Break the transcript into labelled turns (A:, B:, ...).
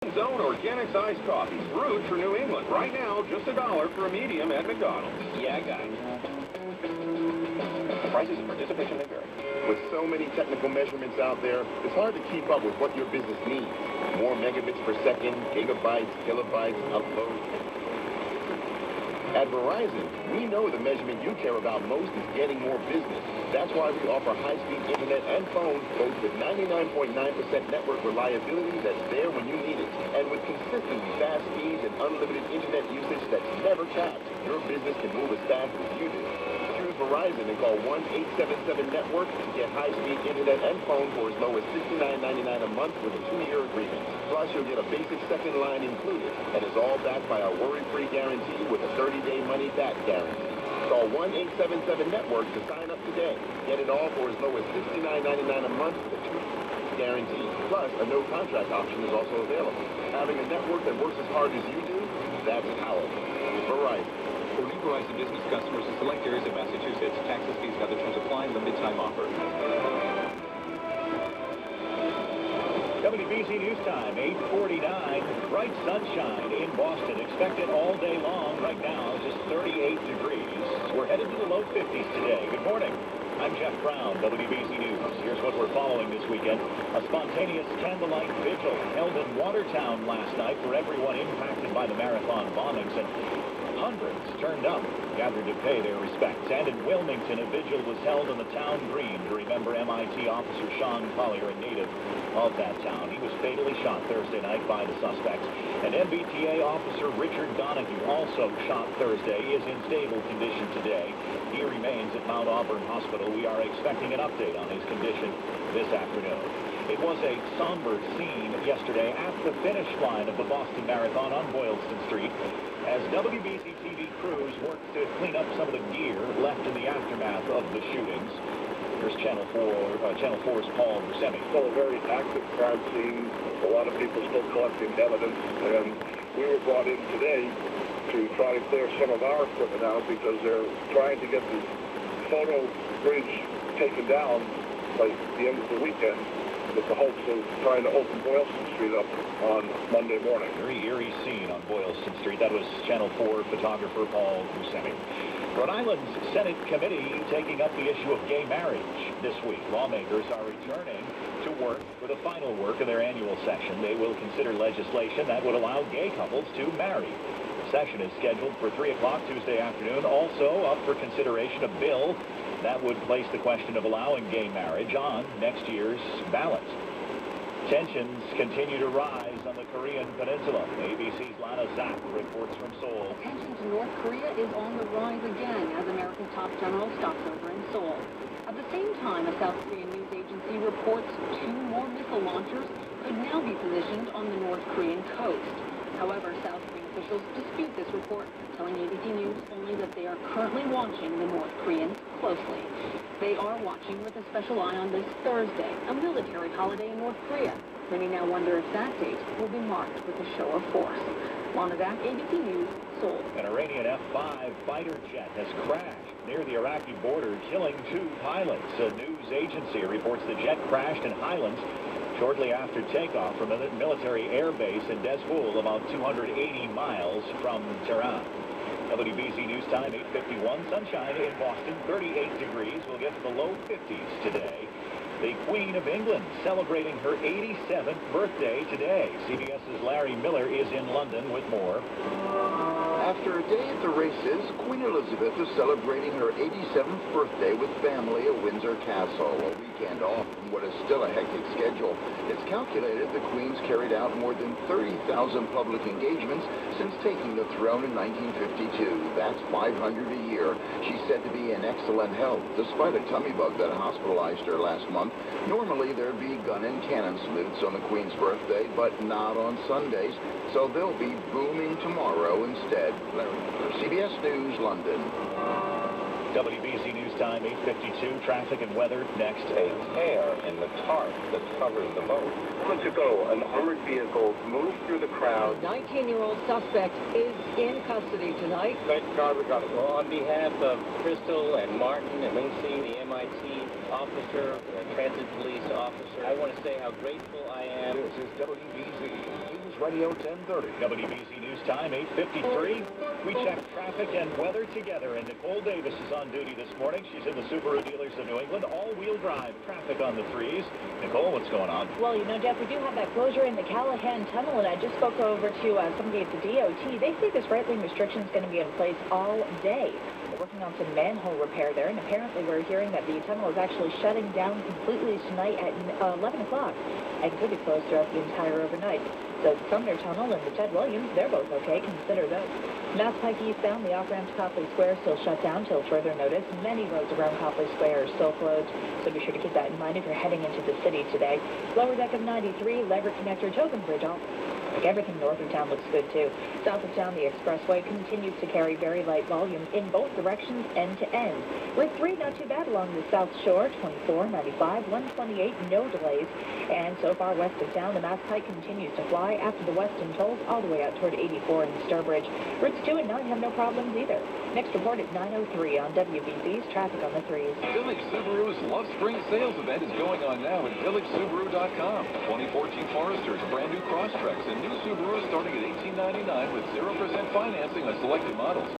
A: Zone Organics iced coffees, brewed for New England. Right now, just $1 for a medium at McDonald's.
B: Yeah, guys.
A: Prices and participation may vary.
C: With so many technical measurements out there, it's hard to keep up with what your business needs. More megabits per second, gigabytes, kilobytes, uploads. At Verizon, we know the measurement you care about most is getting more business. That's why we offer high-speed internet and phones, both with 99.9% network reliability that's there when you need it. And with consistently fast speeds and unlimited internet usage that's never capped, your business can move as fast as you do. Choose Verizon and call 1-877-NETWORK to get high-speed internet and phone for as low as $69.99 a month with a 2-year agreement. Plus, you'll get a basic second line included, and it's all backed by our worry-free guarantee with a 30-day money-back guarantee. Call 1-877-NETWORK to sign up today. Get it all for as low as $69.99 a month with a 2-year guarantee. Plus, a no-contract option is also available. Having a network that works as hard as you do, that's powerful. Verizon.
A: For new Verizon business customers in select areas of Massachusetts, taxes, fees, and other terms apply. Limited time offer.
D: WBZ News Time, 8:49. Bright sunshine in Boston. Expected all day long. Right now, just 38 degrees. We're headed to the low 50s today. Good morning. I'm Jeff Brown, WBZ News. Here's what we're following this weekend. A spontaneous candlelight vigil held in Watertown last night for everyone impacted by the marathon bombings, and hundreds turned up, gathered to pay their respects. And in Wilmington, a vigil was held on the town green to remember MIT officer Sean Collier, a native of that town. He was fatally shot Thursday night by the suspects. And MBTA officer Richard Donahue, also shot Thursday, is in stable condition today. He remains at Mount Auburn Hospital. We are expecting an update on his condition this afternoon. It was a somber scene yesterday at the finish line of the Boston Marathon on Boylston Street as WBZ TV crews worked to clean up some of the gear left in the aftermath of the shootings. Here's Channel 4's Paul Buscemi.
E: Still a very active crime scene. A lot of people still collecting evidence, and we were brought in today to try to clear some of our equipment out because they're trying to get the photo bridge taken down by the end of the weekend, with the hopes of trying to open Boylston Street up on Monday morning.
D: Very eerie scene on Boylston Street. That was Channel 4 photographer Paul Buscemi. Rhode Island's Senate committee taking up the issue of gay marriage this week. Lawmakers are returning to work for the final work of their annual session. They will consider legislation that would allow gay couples to marry. The session is scheduled for 3 o'clock Tuesday afternoon. Also up for consideration a bill that would place the question of allowing gay marriage on next year's ballot. Tensions continue to rise on the Korean peninsula. ABC's Lana Zak reports from Seoul.
F: Tension to North Korea is on the rise again as American top general stops over in Seoul. At the same time, a South Korean news agency reports 2 more missile launchers could now be positioned on the North Korean coast. However, South Korean officials dispute this report, telling ABC News only that they are currently watching the North Koreans closely. They are watching with a special eye on this Thursday, a military holiday in North Korea. Many now wonder if that date will be marked with a show of force. Lana Zak, ABC News, Seoul.
D: An Iranian F-5 fighter jet has crashed near the Iraqi border, killing 2 pilots. A news agency reports the jet crashed in Highlands shortly after takeoff from a military air base in Dezful, about 280 miles from Tehran. WBZ News Time, 8:51. Sunshine in Boston, 38 degrees. We'll get to the low 50s today. The Queen of England celebrating her 87th birthday today. CBS's Larry Miller is in London with more.
G: After a day at the races, Queen Elizabeth is celebrating her 87th birthday with family at Windsor Castle, a weekend off from what is still a hectic schedule. It's calculated the Queen's carried out more than 30,000 public engagements since taking the throne in 1952. That's 500 a year. She's said to be in excellent health, despite a tummy bug that hospitalized her last month. Normally, there'd be gun and cannon salutes on the Queen's birthday, but not on Sundays, so they'll be booming tomorrow instead. Larry Miller, CBS News, London.
D: WBZ News Time, 8:52. Traffic and weather next.
B: A tear in the tarp that covers the boat.
E: Months ago, an armored vehicle moved through the crowd.
H: 19-year-old suspect is in custody tonight.
B: Thank God we got it. Well, on behalf of Crystal and Martin and Lindsay, the MIT officer, the transit police officer, I want to say how grateful I am.
C: This is WBZ News
I: Radio 1030.
D: WBC News Time, 8:53. We check traffic and weather together, and Nicole Davis is on duty this morning. She's in the Subaru dealers of New England, all-wheel drive traffic on the 3s. Nicole, what's going on?
J: Well, you know, Jeff, we do have that closure in the Callahan Tunnel, and I just spoke over to somebody at the DOT. They say this right lane restriction is going to be in place all day. They're working on some manhole repair there, and apparently we're hearing that the tunnel is actually shutting down completely tonight at 11 o'clock and could be closed throughout the entire overnight. So the Sumner Tunnel and the Ted Williams, they're both okay. Consider those. Mass Pike eastbound, the off-ramp to Copley Square still shut down till further notice. Many roads around Copley Square are still closed, so be sure to keep that in mind if you're heading into the city today. Lower deck of 93, Leverett Connector, Tobin Bridge, all like everything north of town looks good too. South of town, the expressway continues to carry very light volume in both directions, end to end. Route 3, not too bad along the South Shore, 24, 95, 128, no delays. And so far west of town, the Mass Pike continues to fly after the Weston tolls all the way out toward 84 and Sturbridge. Routes 2 and 9 have no problems either. Next report at 9:03 on WBC's Traffic on the 3s.
I: Village Subaru's Love Spring Sales event is going on now at villagesubaru.com. 2014 Foresters, brand new Crosstreks, and new Subarus starting at $18.99 with 0% financing on selected models.